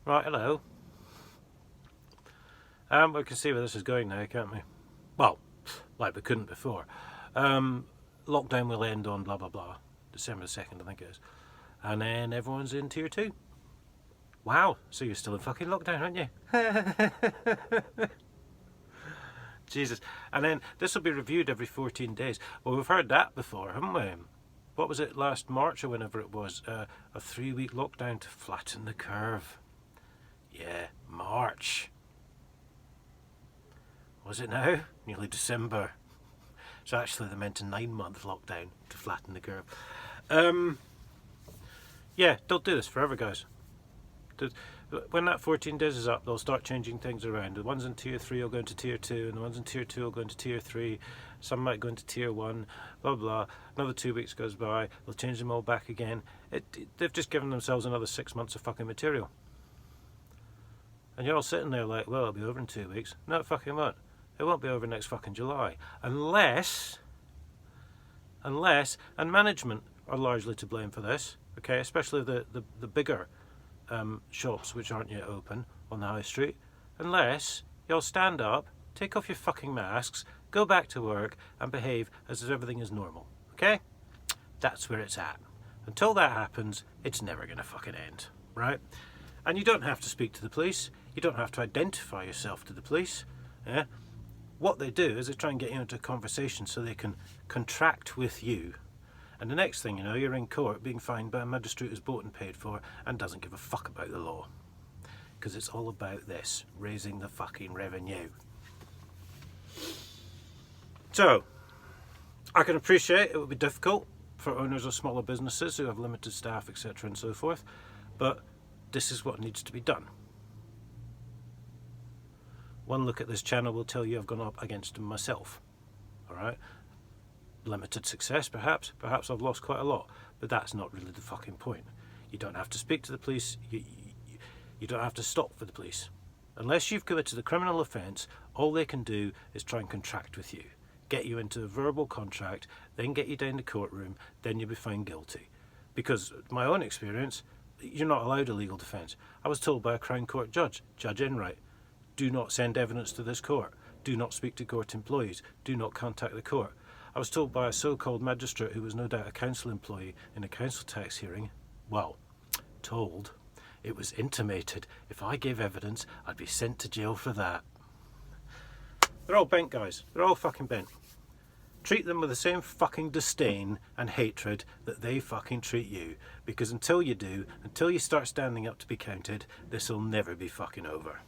Right, hello. We can see where this is going now, can't we? Well, like we couldn't before. Lockdown will end on blah blah blah, December the 2nd, I think it is. And then everyone's in tier 2. Wow, so you're still in fucking lockdown, aren't you? Jesus. And then this will be reviewed every 14 days. Well, we've heard that before, haven't we? What was it, last March or whenever it was? A 3-week lockdown to flatten the curve. Yeah, March. Was it now? Nearly December. So actually they meant a 9-month lockdown to flatten the curve. Yeah, don't do this forever, guys. When that 14 days is up, they'll start changing things around. The ones in tier 3 will go into tier 2, and the ones in tier 2 will go into tier 3. Some might go into tier 1, blah blah. Another 2 weeks goes by, they'll change them all back again. They've just given themselves another 6 months of fucking material. And you're all sitting there like, well, it'll be over in 2 weeks. No, it fucking won't. It won't be over next fucking July. Unless, and management are largely to blame for this, okay, especially the bigger shops which aren't yet open on the high street, unless you'll stand up, take off your fucking masks, go back to work and behave as if everything is normal, okay? That's where it's at. Until that happens, it's never gonna fucking end, right? And you don't have to speak to the police, you don't have to identify yourself to the police, yeah? What they do is they try and get you into a conversation so they can contract with you. And the next thing you know, you're in court being fined by a magistrate who's bought and paid for and doesn't give a fuck about the law. Because it's all about this, raising the fucking revenue. So, I can appreciate it would be difficult for owners of smaller businesses who have limited staff, etc. and so forth, but this is what needs to be done. One look at this channel will tell you I've gone up against them myself. Alright? Limited success, perhaps I've lost quite a lot, but that's not really the fucking point. You don't have to speak to the police, you don't have to stop for the police. Unless you've committed a criminal offence, all they can do is try and contract with you, get you into a verbal contract, then get you down the courtroom, then you'll be found guilty. Because my own experience, you're not allowed a legal defence. I was told by a Crown Court judge, Judge Enright, do not send evidence to this court, do not speak to court employees, do not contact the court. I was told by a so-called magistrate who was no doubt a council employee in a council tax hearing, well, told, it was intimated, if I gave evidence, I'd be sent to jail for that. They're all bent, guys. They're all fucking bent. Treat them with the same fucking disdain and hatred that they fucking treat you. Because until you do, until you start standing up to be counted, this will never be fucking over.